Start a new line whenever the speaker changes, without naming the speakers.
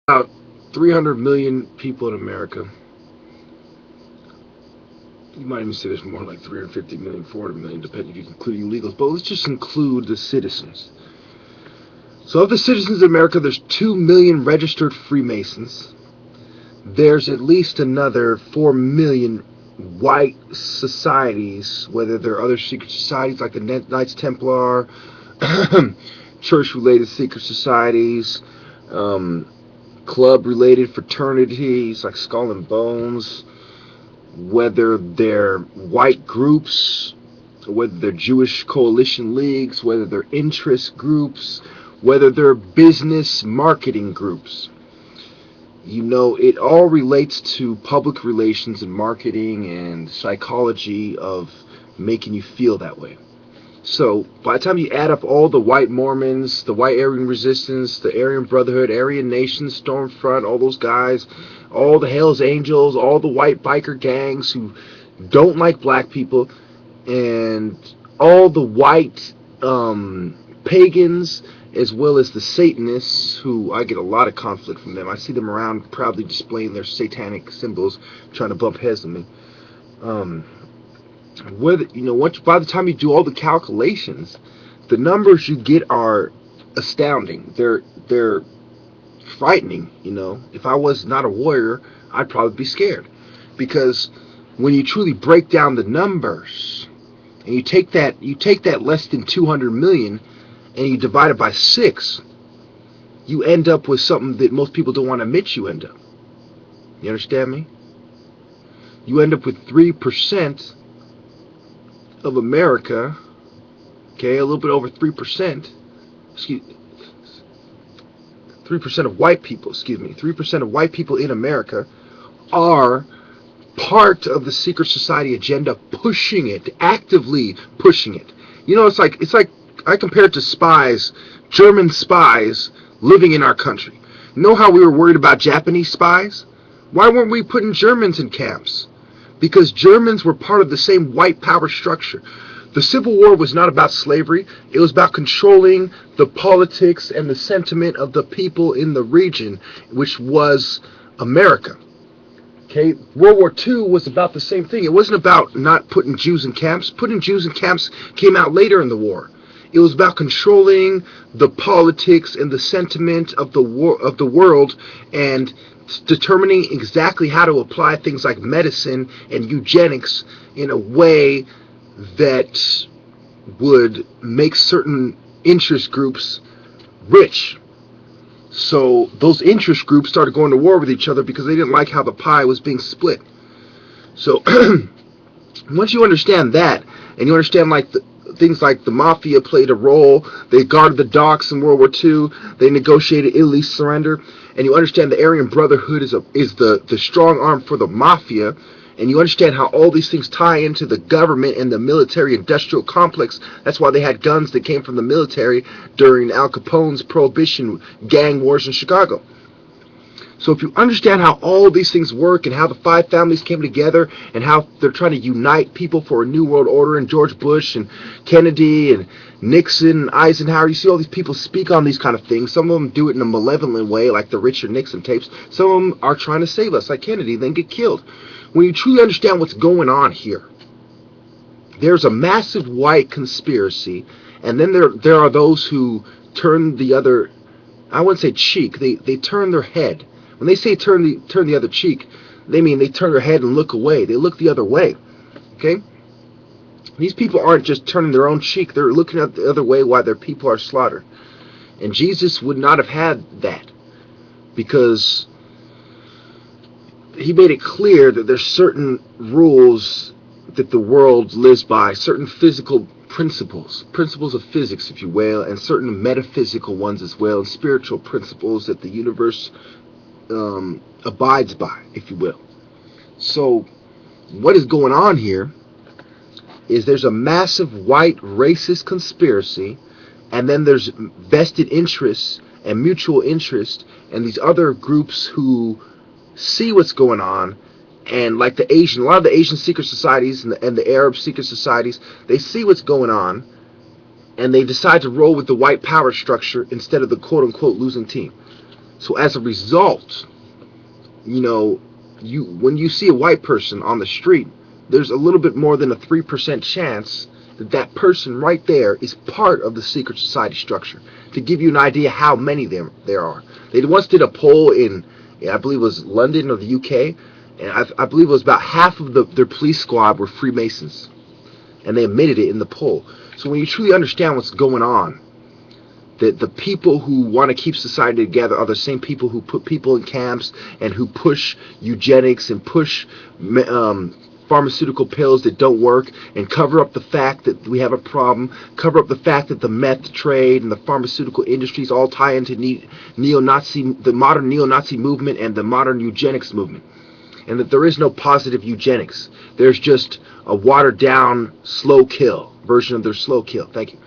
About 300 million people in America. You might even say there's more, like 350 million, 400 million, depending if you include illegals. But let's just include the citizens. So of the citizens of America, there's 2 million registered Freemasons. There's at least another 4 million white societies, whether they're other secret societies like the Knights Templar, church-related secret societies, club-related fraternities like Skull and Bones, whether they're white groups, whether they're Jewish coalition leagues, whether they're interest groups, whether they're business marketing groups. You know, it all relates to public relations and marketing and psychology of making you feel that way. So, by the time you add up all the white Mormons, the white Aryan Resistance, the Aryan Brotherhood, Aryan Nation, Stormfront, all those guys, all the Hells Angels, all the white biker gangs who don't like black people, and all the white pagans, as well as the Satanists, who I get a lot of conflict from them. I see them around proudly displaying their satanic symbols, trying to bump heads with me. Once by the time you do all the calculations, the numbers you get are astounding. They're frightening. If I was not a warrior, I'd probably be scared, because when you truly break down the numbers and you take that less than 200 million and you divide it by 6, you end up with something that most people don't want to admit you end up. You understand me? You end up with 3% of America, okay, a little bit over 3%, 3% of white people, 3% of white people in America are part of the secret society agenda, pushing it, actively pushing it. It's like I compare it to spies, German spies living in our country. You know how we were worried about Japanese spies? Why weren't we putting Germans in camps? Because Germans were part of the same white power structure. The Civil War was not about slavery. It was about controlling the politics and the sentiment of the people in the region, which was America. Okay, World War II was about the same thing. It wasn't about not putting Jews in camps. Putting Jews in camps came out later in the war. It was about controlling the politics and the sentiment of the world, and determining exactly how to apply things like medicine and eugenics in a way that would make certain interest groups rich. So those interest groups started going to war with each other because they didn't like how the pie was being split. So once you understand that, and you understand things like the mafia played a role, they guarded the docks in World War II, they negotiated Italy's surrender, and you understand the Aryan Brotherhood is the strong arm for the mafia, and you understand how all these things tie into the government and the military-industrial complex. That's why they had guns that came from the military during Al Capone's Prohibition gang wars in Chicago. So if you understand how all these things work and how the 5 families came together and how they're trying to unite people for a new world order, and George Bush and Kennedy and Nixon and Eisenhower, you see all these people speak on these kind of things. Some of them do it in a malevolent way, like the Richard Nixon tapes. Some of them are trying to save us, like Kennedy, then get killed. When you truly understand what's going on here, there's a massive white conspiracy, and then there are those who turn the other, I wouldn't say cheek, they turn their head. When they say turn the other cheek, they mean they turn their head and look away. They look the other way. Okay? These people aren't just turning their own cheek. They're looking at the other way while their people are slaughtered. And Jesus would not have had that, because he made it clear that there's certain rules that the world lives by, certain physical principles of physics, if you will, and certain metaphysical ones as well, and spiritual principles that the universe abides by, if you will. So what is going on here is there's a massive white racist conspiracy, and then there's vested interests and mutual interest, and these other groups who see what's going on, and like a lot of the Asian secret societies and the Arab secret societies, they see what's going on, and they decide to roll with the white power structure instead of the quote-unquote losing team. So as a result, when you see a white person on the street, there's a little bit more than a 3% chance that that person right there is part of the secret society structure. To give you an idea how many there are. They once did a poll in, I believe it was London or the UK, and I believe it was about half of their police squad were Freemasons. And they admitted it in the poll. So when you truly understand what's going on, that the people who want to keep society together are the same people who put people in camps and who push eugenics and push pharmaceutical pills that don't work and cover up the fact that we have a problem, cover up the fact that the meth trade and the pharmaceutical industries all tie into the modern neo-Nazi movement and the modern eugenics movement. And that there is no positive eugenics. There's just a watered down slow kill version of their slow kill. Thank you.